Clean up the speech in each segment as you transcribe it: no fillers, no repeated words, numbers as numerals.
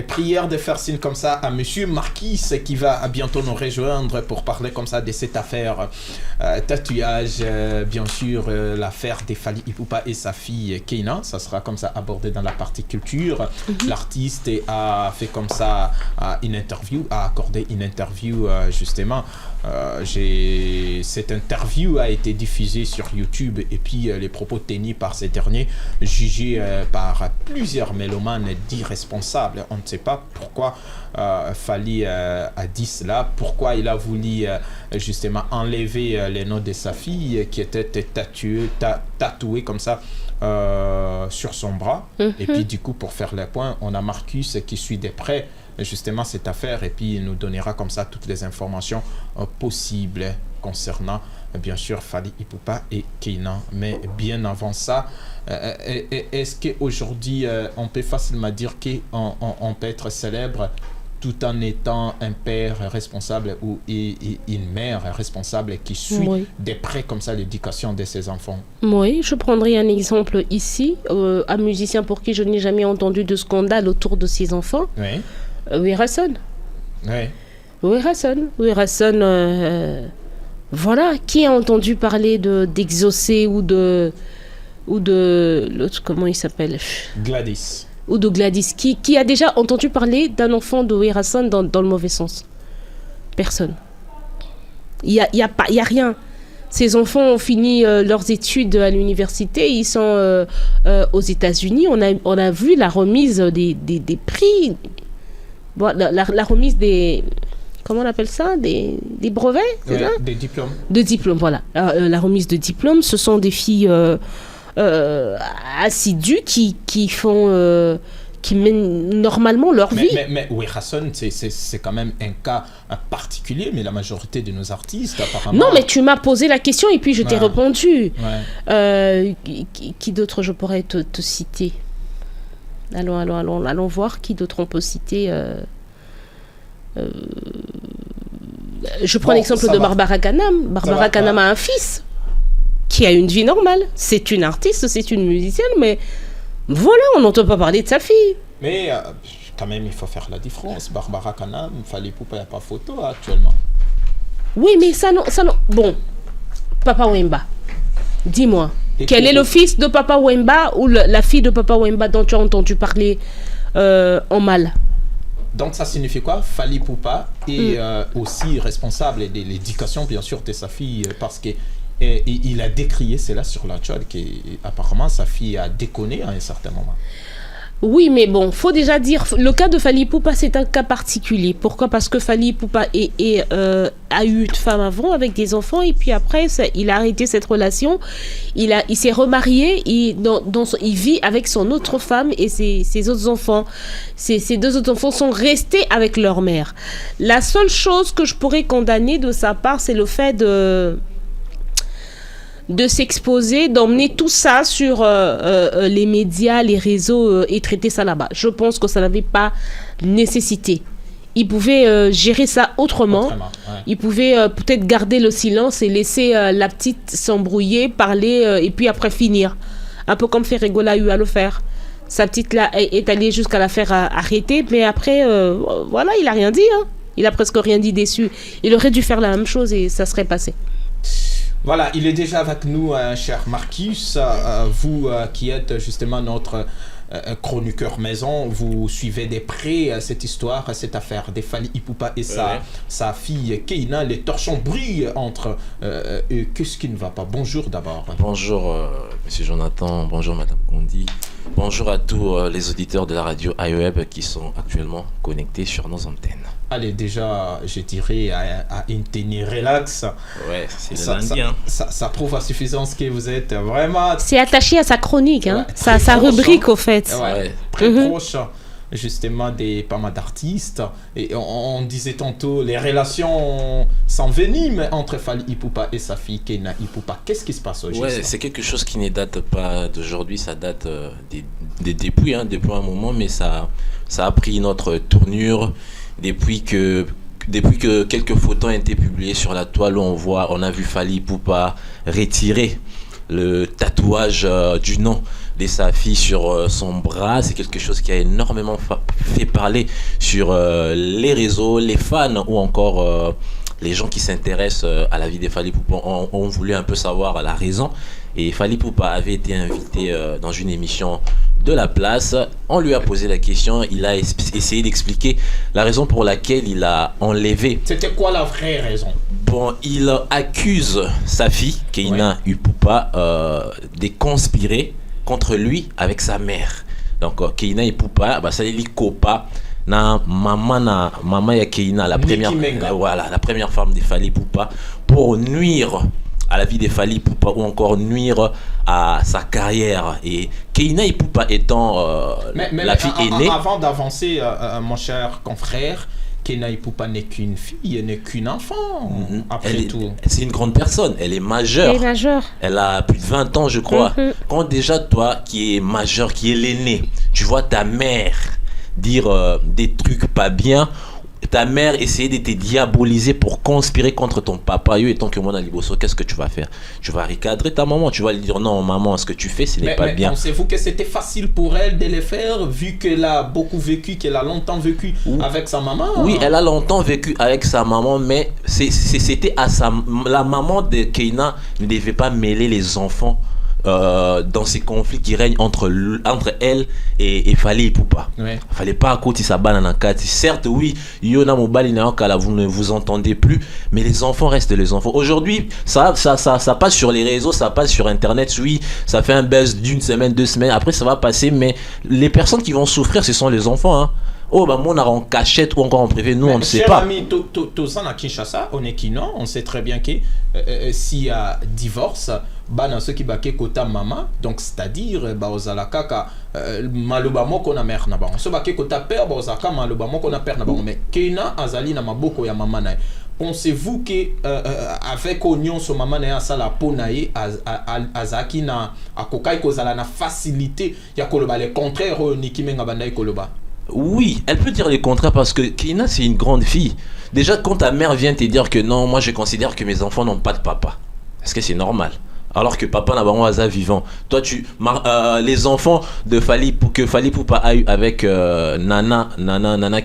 prière de faire signe comme ça à Monsieur Marquis qui va bientôt nous rejoindre pour parler comme ça de cette affaire tatouage, bien sûr, l'affaire de Fally Ipupa et sa fille Keina. Ça sera comme ça abordé dans la partie culture. L'artiste a fait comme ça une interview, a accordé une interview justement. Cette interview a été diffusée sur YouTube et puis les propos tenus par ces derniers jugés par plusieurs mélomanes d'irresponsables. On ne sait pas pourquoi Fally a dit cela, pourquoi il a voulu justement enlever les noms de sa fille qui était tatouée comme ça sur son bras. Et puis du coup, pour faire le point, on a Marcus qui suit de près justement cette affaire et puis il nous donnera comme ça toutes les informations possibles concernant bien sûr Fally Ipupa et Keina. Mais bien avant ça, est-ce qu'aujourd'hui on peut facilement dire qu'on peut être célèbre tout en étant un père responsable ou une mère responsable qui suit de près comme ça l'éducation de ses enfants? Oui, je prendrai un exemple ici, un musicien pour qui je n'ai jamais entendu de scandale autour de ses enfants. Oui. Werason. Oui. Werason, voilà, qui a entendu parler d'Exaucé ou de l'autre, comment il s'appelle? Gladys. Ou de Gladys, qui a déjà entendu parler d'un enfant de Werason dans le mauvais sens? Personne. Il y a rien. Ces enfants ont fini leurs études à l'université, ils sont aux États-Unis. On a vu la remise des prix. Bon, la remise des... Comment on appelle ça? Des brevets, c'est ça? Des diplômes. De diplômes, voilà. La remise de diplômes, ce sont des filles assidues qui mènent normalement leur vie. Mais Werason, c'est quand même un cas particulier, mais la majorité de nos artistes, apparemment... Non, mais tu m'as posé la question et puis je t'ai répondu. Ouais. Qui d'autre je pourrais te citer? Allons voir qui d'autre on peut citer. Je prends l'exemple de Barbara Kanam. Barbara Kanam a un fils qui a une vie normale. C'est une artiste, c'est une musicienne, mais voilà, on n'entend pas parler de sa fille. Mais quand même, il faut faire la différence. Barbara Kanam, Fally Ipupa, il n'y a pas photo actuellement. Oui, mais ça non. Bon, Papa Wemba, dis-moi. Quel est le fils de Papa Wemba ou la fille de Papa Wemba dont tu as entendu parler en mal? Donc ça signifie quoi? Fally Ipupa est aussi responsable de l'éducation bien sûr de sa fille parce que il a décrié cela sur la chat qu'apparemment sa fille a déconné à un certain moment. Oui, mais bon, faut déjà dire, le cas de Fally Ipupa, c'est un cas particulier. Pourquoi? Parce que Fally Ipupa a eu une femme avant avec des enfants et puis après, il a arrêté cette relation. Il s'est remarié, il vit avec son autre femme et ses autres enfants. Ces deux autres enfants sont restés avec leur mère. La seule chose que je pourrais condamner de sa part, c'est le fait de s'exposer, d'emmener tout ça sur les médias, les réseaux et traiter ça là-bas. Je pense que ça n'avait pas nécessité. Il pouvait gérer ça autrement. Ouais. Il pouvait peut-être garder le silence et laisser la petite s'embrouiller, parler et puis après finir. Un peu comme Ferregola a eu à le faire. Sa petite là est allée jusqu'à la faire arrêter, mais après, voilà, il n'a rien dit. Hein. Il a presque rien dit dessus. Il aurait dû faire la même chose et ça serait passé. Voilà, il est déjà avec nous, cher Marcus. Vous qui êtes justement notre chroniqueur maison, vous suivez de près cette histoire, cette affaire de Fally Ipupa et sa fille Keina. Les torchons brillent entre eux. Qu'est-ce qui ne va pas? Bonjour d'abord. Bonjour, monsieur Jonathan. Bonjour, madame Kondi. Bonjour à tous les auditeurs de la radio iWeb qui sont actuellement connectés sur nos antennes. Allez, déjà, je dirais à une tenue relax. Ouais, c'est le lundi. Ça prouve à suffisance que vous êtes vraiment... C'est attaché à sa chronique, hein. Ouais, sa rubrique, au fait. Ouais. Très proche, justement, des pas mal d'artistes. Et on disait tantôt, les relations s'enveniment entre Fally Ipupa et sa fille Keina Ipupa. Qu'est-ce qui se passe aujourd'hui? Ouais, c'est quelque chose qui ne date pas d'aujourd'hui, ça date depuis un moment, mais ça a pris notre tournure. Depuis que quelques photos ont été publiées sur la toile, on a vu Fally Ipupa retirer le tatouage du nom de sa fille sur son bras. C'est quelque chose qui a énormément fait parler sur les réseaux, les fans ou encore les gens qui s'intéressent à la vie de Fally Ipupa ont voulu un peu savoir la raison. Et Fally Ipupa avait été invité dans une émission de la place. On lui a posé la question, il a essayé d'expliquer la raison pour laquelle il a enlevé. C'était quoi la vraie raison? Bon, il accuse sa fille, Keina Ipupa, de conspirer contre lui avec sa mère. Donc, Keina Ipupa, ça dit Kopa. Na maman ya Keina, la première femme de Fally Ipupa, pour nuire à la vie de Fally Ipupa ou encore nuire à sa carrière. Et Keina Ipupa étant la fille aînée. Avant d'avancer, mon cher confrère, Keina Ipupa n'est qu'une fille, elle n'est qu'une enfant, après tout. C'est une grande personne, elle est majeure. Elle a plus de 20 ans, je crois. Quand déjà, toi, qui es majeur, qui est l'aîné, tu vois ta mère dire des trucs pas bien, ta mère essayer de te diaboliser pour conspirer contre ton papa, et tant que moi dans Liboso, qu'est-ce que tu vas faire? Tu vas recadrer ta maman, tu vas lui dire non maman, ce que tu fais ce n'est pas bien. Pensez-vous que c'était facile pour elle de le faire vu qu'elle a beaucoup vécu, qu'elle a longtemps vécu avec sa maman? Oui, elle a longtemps vécu avec sa maman, mais c'était à la maman de Keina ne devait pas mêler les enfants dans ces conflits qui règnent entre elle et Fally Ipupa. Fallait pas à côté sa balle en quatre. Certes, oui, Yona Mobali vous ne vous entendez plus, mais les enfants restent les enfants. Aujourd'hui, ça passe sur les réseaux, ça passe sur internet, oui, ça fait un buzz d'une semaine, 2 semaines, après ça va passer, mais les personnes qui vont souffrir, ce sont les enfants, hein. Oh, bah, on a en cachette ou encore en privé, nous, on ne sait pas. Ami, Tozan à Kinshasa, on est qui non? On sait très bien que s'il y a divorce, bah, dans ceux qui baké kota maman, donc c'est-à-dire, bah, aux alakaka, malobamo qu'on a mère naba. On se baké kota père, bah, aux alaka, malobamo qu'on a père naba. Mais Keina azali na maboko ya maman nae. Pensez-vous que avec oignon so maman nae asala ponaye azaki na akokai kozala na facilité ya koloba le contraire nikimenga bandai koloba? Oui, elle peut dire le contraire parce que Keina c'est une grande fille. Déjà quand ta mère vient te dire que non, moi je considère que mes enfants n'ont pas de papa. Est-ce que c'est normal? Alors que papa n'a pas un hasard vivant. Toi les enfants de Fally Ipupa a eu avec Nana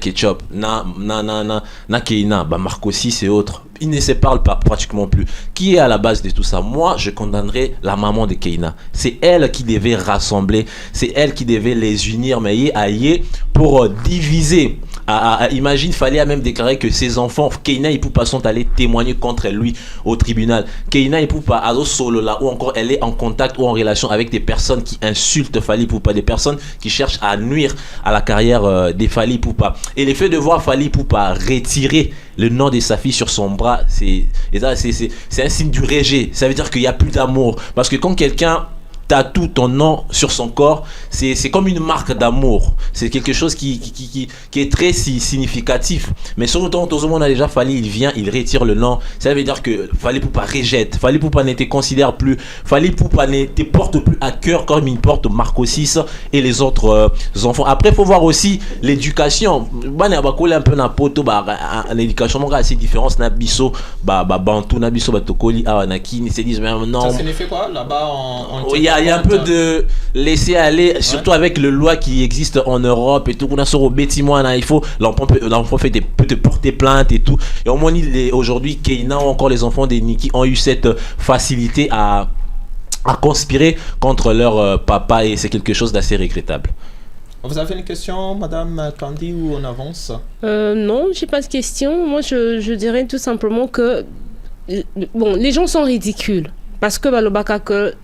Ketchup, na Keina, bah Marco 6 et autres. Ils ne se parlent pas pratiquement plus. Qui est à la base de tout ça? Moi, je condamnerais la maman de Keina. C'est elle qui devait rassembler, c'est elle qui devait les unir, mais pour diviser. Imagine, fallait même déclarer que ses enfants, Keina Ipupa, sont allés témoigner contre lui au tribunal. Keina Ipupa, Azo Solo là, ou encore elle est en contact ou en relation avec des personnes qui insultent Fally Ipupa, des personnes qui cherchent à nuire à la carrière des Fally Ipupa. Et le fait de voir Fally Ipupa retirer le nom de sa fille sur son bras, c'est un signe du rejet. Ça veut dire qu'il n'y a plus d'amour. Parce que quand quelqu'un tatoue ton nom sur son corps, c'est comme une marque d'amour. C'est quelque chose qui est très significatif. Mais surtout, tout le monde a déjà Fally, il vient, il retire le nom. Ça veut dire que Fally Ipupa rejette. Fally Ipupa ne te considère plus. Fally Ipupa ne te porte plus à cœur comme il porte Marco 6 et les autres enfants. Après, il faut voir aussi l'éducation. Un peu na poto, l'éducation est assez différente. Nabiso, Bantu, Nabiso, Batokoli, Awanaki, ils se disent, mais non. Ça signifie quoi là-bas en il y a un peu de laisser aller, surtout avec le loi qui existe en Europe et tout. On a sur au bêtiment, il faut l'enfant peut te porter plainte et tout. Et au moins aujourd'hui, Keina ou encore les enfants des Niki ont eu cette facilité à conspirer contre leur papa et c'est quelque chose d'assez regrettable. Vous avez une question, Madame Candy, ou on avance? Non, j'ai pas de question. Moi, je dirais tout simplement que bon, les gens sont ridicules parce que balobaka que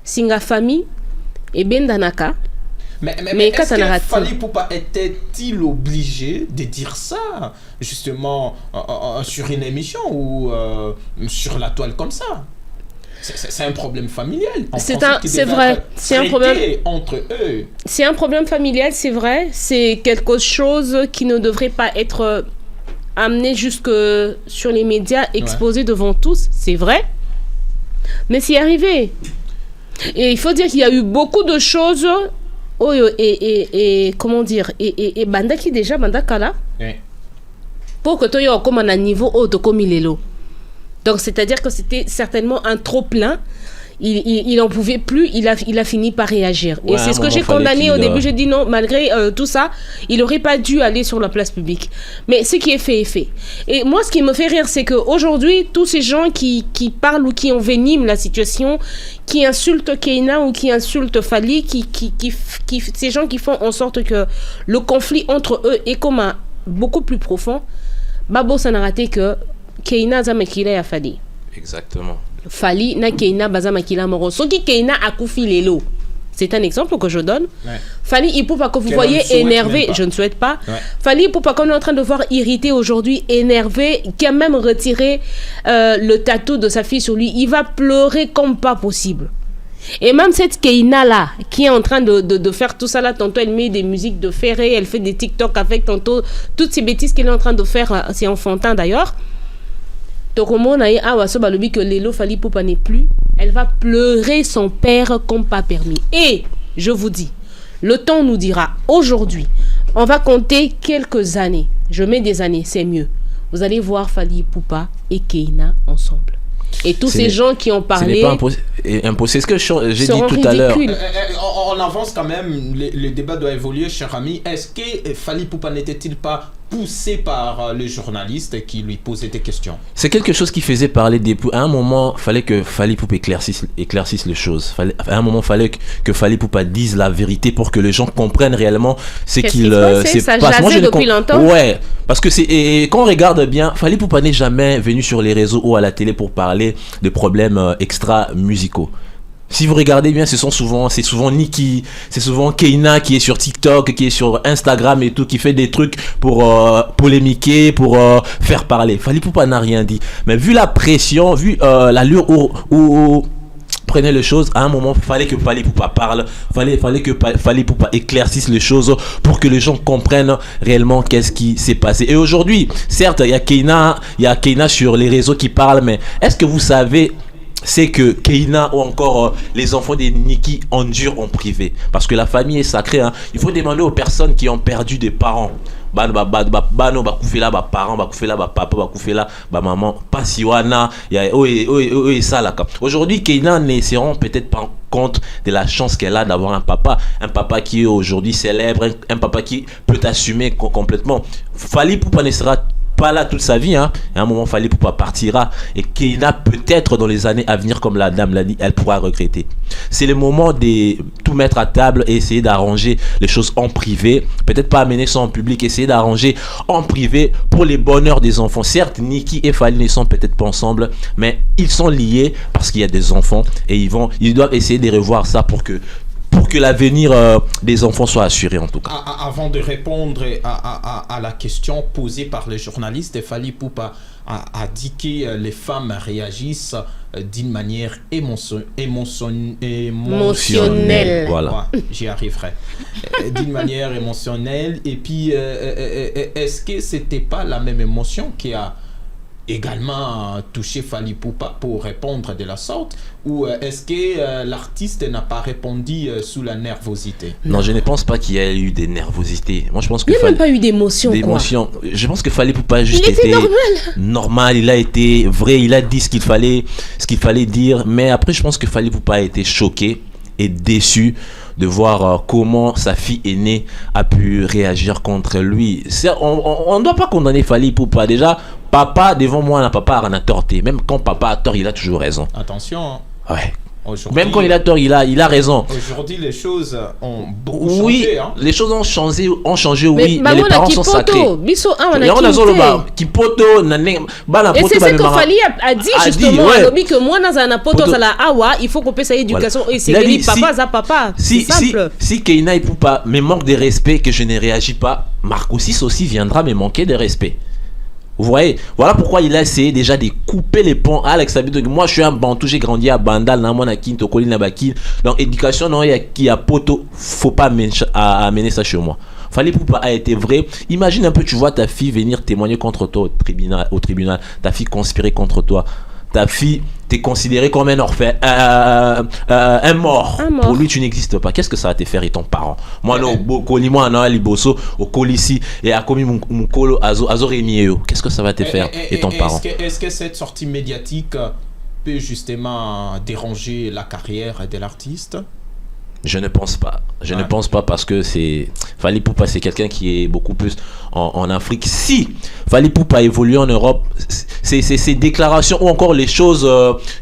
Singa famille et ben danaka. Mais est-ce que Fally Ipupa était-il obligé de dire ça justement sur une émission ou sur la toile comme ça? C'est un problème familial. C'est vrai. C'est un problème entre eux. C'est un problème familial, c'est vrai. C'est quelque chose qui ne devrait pas être amené jusque sur les médias, exposé devant tous. C'est vrai. Mais c'est arrivé. Et il faut dire qu'il y a eu beaucoup de choses. Et comment dire, et bandaki déjà bandakala. Pour que tu aies un niveau haut de comme il est là. Donc c'est-à-dire que c'était certainement un trop plein il en pouvait plus, il a fini par réagir. Ouais, et c'est ce que j'ai condamné au début. J'ai dit non, malgré tout ça, il n'aurait pas dû aller sur la place publique. Mais ce qui est fait est fait. Et moi, ce qui me fait rire, c'est qu'aujourd'hui, tous ces gens qui parlent ou qui enveniment la situation, qui insultent Keïna ou qui insultent Fally, ces gens qui font en sorte que le conflit entre eux est comme beaucoup plus profond, Babo, ça n'a raté que Keïna Zamakila a Fally. Exactement. Fally na Keïna Bazamakila Moro. Ce qui Keïna a Koufi Lelo. C'est un exemple que je donne. Ouais. Fally Ipupa, que vous voyez énervé, je ne souhaite pas. Ouais. Fally Ipupa, qu'on est en train de voir irrité aujourd'hui, énervé, qui a même retiré le tatou de sa fille sur lui. Il va pleurer comme pas possible. Et même cette Keïna là, qui est en train de faire tout ça là, tantôt elle met des musiques de Ferré, elle fait des TikTok avec, tantôt toutes ces bêtises qu'elle est en train de faire, c'est enfantin d'ailleurs. Que Lelo Fally Ipupa n'est plus, elle va pleurer son père comme pas permis. Et je vous dis, le temps nous dira, aujourd'hui, on va compter quelques années, je mets des années, c'est mieux. Vous allez voir Fally Ipupa et Keïna ensemble. Et tous ces gens qui ont parlé... Ce n'est pas impossible. Ce que j'ai dit tout à l'heure... On avance quand même, le débat doit évoluer, cher ami. Est-ce que Fally Ipupa n'était-il pas poussé par les journalistes qui lui posaient des questions? C'est quelque chose qui faisait parler des... À un moment, il fallait que Fally Ipupa éclaircisse les choses. À un moment, il fallait que Fally Ipupa dise la vérité pour que les gens comprennent réellement ce qu'il se passe. Ça jasait depuis longtemps. Ouais, parce que quand on regarde bien, Fally Ipupa n'est jamais venu sur les réseaux ou à la télé pour parler de problèmes extra-musicaux. Si vous regardez bien, c'est souvent Nicki, c'est souvent Keïna qui est sur TikTok, qui est sur Instagram et tout, qui fait des trucs pour polémiquer, pour faire parler. Fally Ipupa n'a rien dit. Mais vu la pression, vu l'allure où prenait les choses, à un moment, fallait que Fally Ipupa parle, fallait que Fally Ipupa éclaircisse les choses pour que les gens comprennent réellement qu'est-ce qui s'est passé. Et aujourd'hui, certes, il y a Keïna sur les réseaux qui parle, mais est-ce que vous savez c'est que Keïna ou encore les enfants des Nicki endurent en privé? Parce que la famille est sacrée, hein. Il faut demander aux personnes qui ont perdu des parents. Aujourd'hui, Keïna ne se rend peut-être pas compte de la chance qu'elle a d'avoir un papa qui est aujourd'hui célèbre, un papa qui peut assumer complètement. Fally Ipupa ne sera pas là toute sa vie, hein. À un moment, Fally Ipupa partira et Keïna peut-être dans les années à venir, comme la dame l'a dit, elle pourra regretter. C'est le moment de tout mettre à table et essayer d'arranger les choses en privé, peut-être pas amener ça en public, essayer d'arranger en privé pour les bonheurs des enfants. Certes, Nicki et Fally ne sont peut-être pas ensemble, mais ils sont liés parce qu'il y a des enfants et ils doivent essayer de revoir ça pour que l'avenir des enfants soit assuré, en tout cas. Avant de répondre à la question posée par les journalistes, Fally Ipupa a dit que les femmes réagissent d'une manière émotionnelle. Voilà. Ouais, j'y arriverai. D'une manière émotionnelle. Et puis, est-ce que c'était pas la même émotion qui a également touché Fally Ipupa pour répondre de la sorte, ou est-ce que l'artiste n'a pas répondu sous la nervosité? Non, je ne pense pas qu'il y ait eu des nervosités. Moi, je pense que il n'y a même pas eu d'émotion. Je pense que Fally Ipupa a juste été normal. Il a été vrai. Il a dit ce qu'il fallait dire. Mais après, je pense que Fally Ipupa a été choqué et déçu de voir comment sa fille aînée a pu réagir contre lui. On ne doit pas condamner Fally Ipupa. Déjà, papa, devant moi, papa a tort. Même quand papa a tort, il a toujours raison. Attention. Hein. Ouais. Même quand il a tort, il a raison. Aujourd'hui, les choses ont beaucoup changé. Hein. Les choses ont changé, oui, mais les parents sont sacrés. Et c'est ce que Fally a dit justement à Lobby que moi, dans un poto, il faut qu'on passe à l'éducation. Et c'est papa, ça papa. Si Keïna Ipupa me manque de respect, que je ne réagis pas, Marco 6 aussi viendra me manquer de respect. Vous voyez, voilà pourquoi il a essayé déjà de couper les ponts. Alex Abidou, moi je suis un bantou, j'ai grandi à Bandal, Namonakin, Tokoli, Nabakin. Donc éducation, non, il y a poto, faut pas amener ça chez moi. Fally Ipupa a été vrai. Imagine un peu, tu vois ta fille venir témoigner contre toi au tribunal, ta fille conspirer contre toi. Ta fille t'est considérée comme un orphelin, un mort. Pour lui, tu n'existes pas. Qu'est-ce que ça va te faire et ton parent? Moi, non, moi, non, Liboso, au Colissi, et à Komi Mukolo, Azoremio. Qu'est-ce que ça va te faire et ton parent? Est-ce que cette sortie médiatique peut justement déranger la carrière de l'artiste? Je ne pense pas. Je ne pense pas parce que Fally Ipupa, c'est quelqu'un qui est beaucoup plus en Afrique. Si Fally Ipupa évolue en Europe, ces déclarations ou encore les choses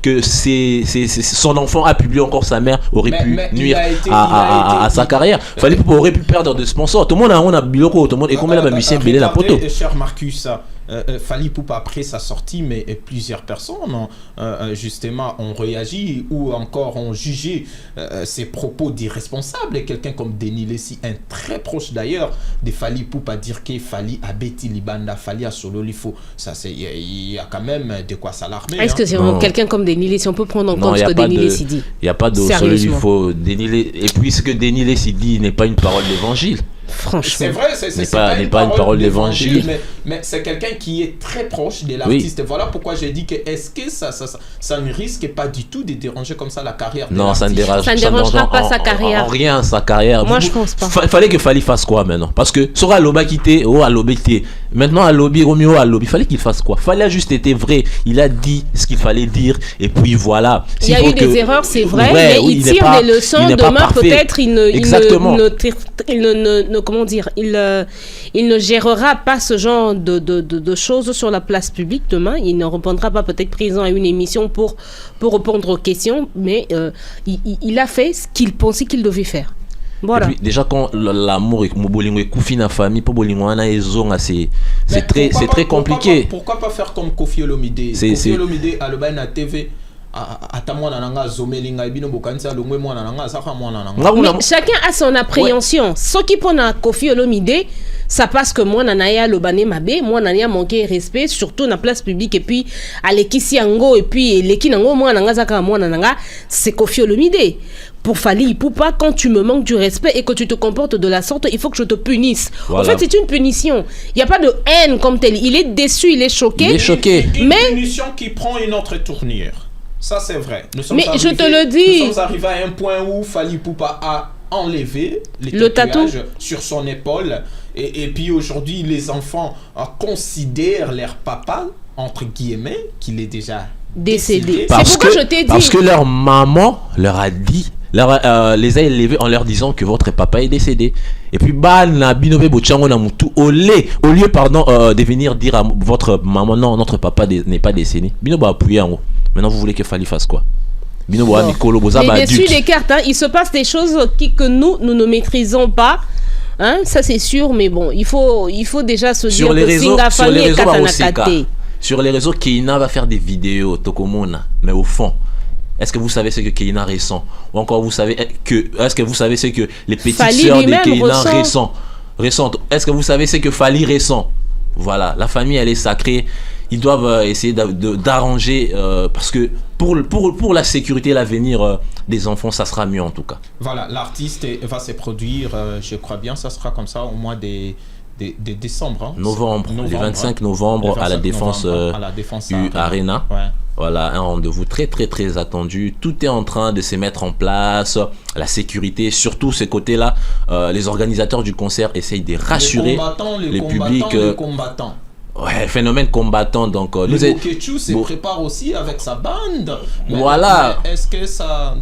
que son enfant a publié, encore sa mère, aurait pu nuire à sa carrière. Fally Ipupa aurait pu perdre des sponsors. Tout le monde a biloko, tout le monde. Et comme il a musicien belé la poteau. Cher Marcus, Fally Ipupa après sa sortie, mais plusieurs personnes justement ont réagi ou encore ont jugé ses propos d'irresponsable. Et quelqu'un comme Denis Lessi, un très proche d'ailleurs de Fally Ipupa, dire que Fally a bêti Libanda, Fally a solo l'ifo, ça c'est, il y a quand même de quoi s'alarmer. Est-ce que c'est quelqu'un comme Denis Lessi, on peut prendre en compte ce que Denis Lessi dit? Il n'y a pas de solo l'ifo. Et puis ce que Denis Lessi dit n'est pas une parole d'évangile. Franchement, c'est vrai, c'est pas une parole d'évangile, mais c'est quelqu'un qui est très proche de l'artiste. Oui. Voilà pourquoi j'ai dit que est-ce que ça ne risque pas du tout de déranger comme ça la carrière de l'artiste? Non, ça ne dérangera pas sa carrière. En rien sa carrière. Moi, je pense pas. Fallait que Fally fasse quoi maintenant? Parce que Sora Loba quitté, maintenant à Lobby, Romeo à Lobby, fallait qu'il fasse quoi? Fallait juste été vrai. Il a dit ce qu'il fallait dire et puis voilà. Il y a eu des erreurs, c'est vrai, mais il tire des leçons. Demain, peut-être il ne gérera pas ce genre de choses sur la place publique demain. Il ne répondra pas peut-être présent à une émission pour répondre aux questions, mais il a fait ce qu'il pensait qu'il devait faire. Voilà. Et puis, déjà quand l'amour est coufi na famille pour c'est très compliqué. Pourquoi pas faire comme Koffi Olomide? Koffi Olomide à la TV. Mais chacun a son appréhension. Ce qui prend à Koffi Olomide, ça passe que moi nanaya lobane mabe, moi nanaya manquer respect surtout na place publique et puis aleki siango et puis leki nango moi nanga zaka moi nananga, c'est Koffi Olomide. Pour Fally Ipupa, quand tu me manques du respect et que tu te comportes de la sorte, il faut que je te punisse. Voilà. En fait, c'est une punition. Il n'y a pas de haine comme telle. Il est déçu, il est choqué. Une punition qui prend une autre tournure. Ça, c'est vrai. Mais je te le dis. Nous sommes arrivés à un point où Fally Ipupa a enlevé le tatouage sur son épaule. Et puis aujourd'hui, les enfants les leur papa, entre guillemets, qu'il est déjà décédé. C'est pourquoi je t'ai dit. Parce que leur maman leur a dit, les a élevés en leur disant que votre papa est décédé. Et puis au lieu de venir dire à votre maman non, notre papa n'est pas décédé. Maintenant vous voulez que Fally fasse quoi? Mais dessus des cartes, il se passe des choses que nous ne maîtrisons pas. Hein, ça c'est sûr, mais bon, il faut déjà se dire que Singa Fally est Katanakate. Sur les réseaux, Keina va faire des vidéos, Tokomona, mais au fond, est-ce que vous savez ce que Keina ressent? Ou encore est-ce que vous savez ce que les petites sœurs de Keina ressentent? Est-ce que vous savez ce que Fally ressent? Voilà, la famille elle est sacrée. Ils doivent essayer d'arranger parce que pour la sécurité et l'avenir des enfants, ça sera mieux en tout cas. Voilà, l'artiste va se produire, je crois bien, ça sera comme ça au mois de décembre. Hein. Novembre, le 25 novembre à la Défense Arena. Ouais. Voilà, un rendez-vous très très très attendu. Tout est en train de se mettre en place. La sécurité, surtout ces côtés-là, les organisateurs du concert essayent de rassurer le public. Les combattants. Ouais, phénomène combattant. Donc, le Bokechu se prépare aussi avec sa bande. Voilà. Mais est-ce que ça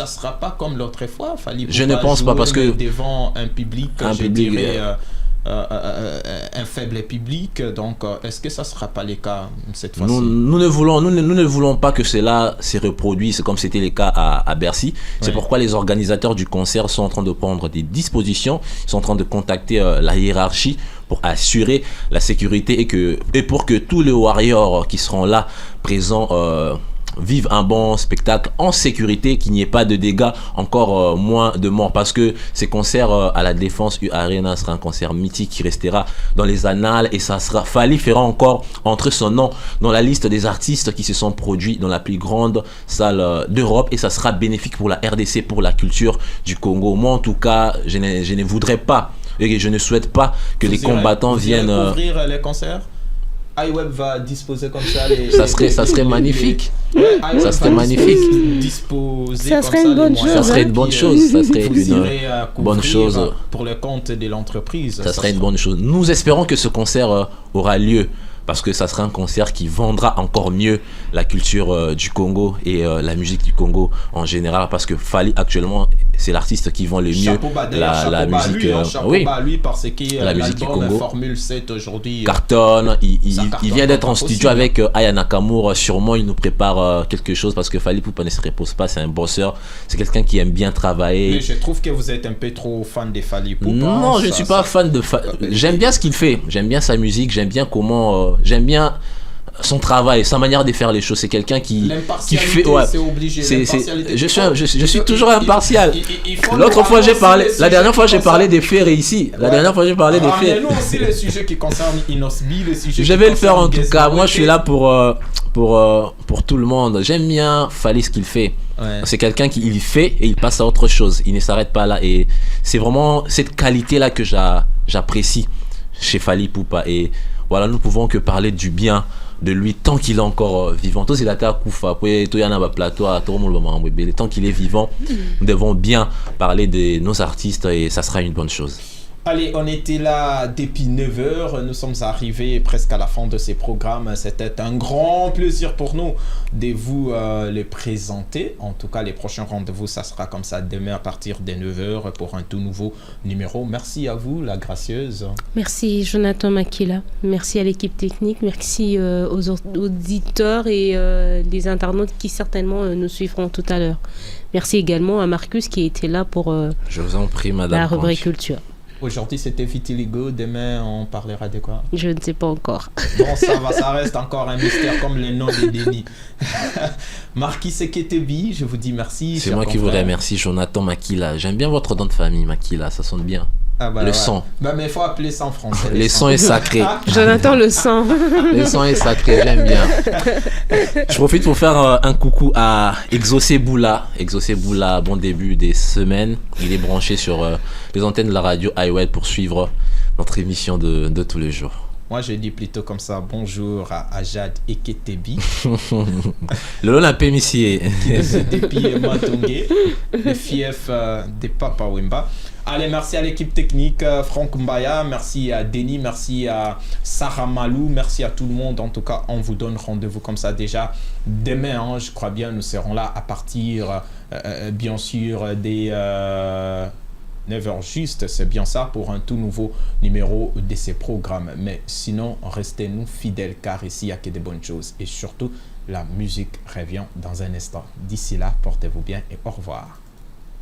sera pas comme l'autre fois? Je ne pense pas parce que devant un public, un faible public, donc est-ce que ça sera pas le cas cette fois-ci? Nous ne voulons pas que cela se reproduise comme c'était le cas à Bercy. C'est pourquoi les organisateurs du concert sont en train de prendre des dispositions. Ils sont en train de contacter la hiérarchie pour assurer la sécurité et pour que tous les warriors qui seront là présents vivent un bon spectacle en sécurité, qu'il n'y ait pas de dégâts, encore moins de morts, parce que ces concerts à la Défense Arena sera un concert mythique qui restera dans les annales et ça sera Fally fera encore entrer son nom dans la liste des artistes qui se sont produits dans la plus grande salle d'Europe et ça sera bénéfique pour la RDC, pour la culture du Congo. Moi en tout cas, je ne voudrais pas et je ne souhaite pas que les combattants viennent couvrir les concerts. iWeb va disposer comme ça ça serait magnifique. Ça serait magnifique. Ça serait une bonne chose. Ça serait une bonne chose. Ça serait une bonne chose pour le compte de l'entreprise. Ça serait une bonne chose. Nous espérons que ce concert aura lieu parce que ça sera un concert qui vendra encore mieux la culture du Congo et la musique du Congo en général, parce que Fally actuellement c'est l'artiste qui vend le mieux la musique lui parce que la musique du Congo. Formule 7 aujourd'hui cartonne, il vient d'être en studio avec Aya Nakamura, sûrement il nous prépare quelque chose, parce que Fally Ipupa ne se repose pas, c'est un bosseur, c'est quelqu'un qui aime bien travailler. Mais je trouve que vous êtes un peu trop fan de Fally Ipupa. Non, je ne suis pas fan de j'aime bien ce qu'il fait, j'aime bien sa musique, j'aime bien comment j'aime bien son travail, sa manière de faire les choses. C'est quelqu'un qui fait c'est obligé. Je suis toujours impartial. L'autre fois j'ai parlé, la dernière fois j'ai parlé des faits réussis. La dernière fois j'ai parlé des faits. Mais nous aussi les sujets qui concernent Inosbi, les sujets. Je vais le faire en tout cas. Moi je suis là pour tout le monde. J'aime bien Fally ce qu'il fait. Ouais. C'est quelqu'un qui il fait et il passe à autre chose. Il ne s'arrête pas là, et c'est vraiment cette qualité là que j'apprécie chez Fally Ipupa. Et voilà, nous pouvons que parler du bien de lui tant qu'il est encore vivant. Tant qu'il est vivant, nous devons bien parler de nos artistes, et ça sera une bonne chose. Allez, on était là depuis 9h, nous sommes arrivés presque à la fin de ces programmes. C'était un grand plaisir pour nous de vous les présenter. En tout cas, les prochains rendez-vous, ça sera comme ça demain à partir de 9h pour un tout nouveau numéro. Merci à vous, la gracieuse. Merci Jonathan Makila. Merci à l'équipe technique. Merci aux auditeurs et les internautes qui certainement nous suivront tout à l'heure. Merci également à Marcus qui était là pour Je vous en prie, madame la rubrique culture. Aujourd'hui, c'était Vitiligo. Demain, on parlera de quoi? Je ne sais pas encore. Bon, ça reste encore un mystère comme les noms des Denis. Marquis Seketebi, je vous dis merci. C'est moi qui vous remercie, Jonathan Makila. J'aime bien votre nom de famille, Makila, ça sonne bien. Le sang. Bah, mais il faut appeler ça en français. Le sang est sacré. Jonathan, le sang. Le sang est sacré, j'aime bien. Je profite pour faire un coucou à Exaucé Boula. Exaucé Boula, bon début des semaines. Il est branché sur les antennes de la radio iWeb pour suivre notre émission de tous les jours. Moi, je dis plutôt comme ça, bonjour à Ajad Eketebi. Le Olympe Missier. Depuis Matongé, le fief de Papa Wemba. Allez, merci à l'équipe technique, Franck Mbaya, merci à Denis, merci à Sarah Malou, merci à tout le monde. En tout cas, on vous donne rendez-vous comme ça déjà demain, hein, je crois bien, nous serons là à partir, bien sûr, des 9h juste, c'est bien ça, pour un tout nouveau numéro de ces programmes. Mais sinon, restez-nous fidèles, car ici, il n'y a que des bonnes choses. Et surtout, la musique revient dans un instant. D'ici là, portez-vous bien et au revoir.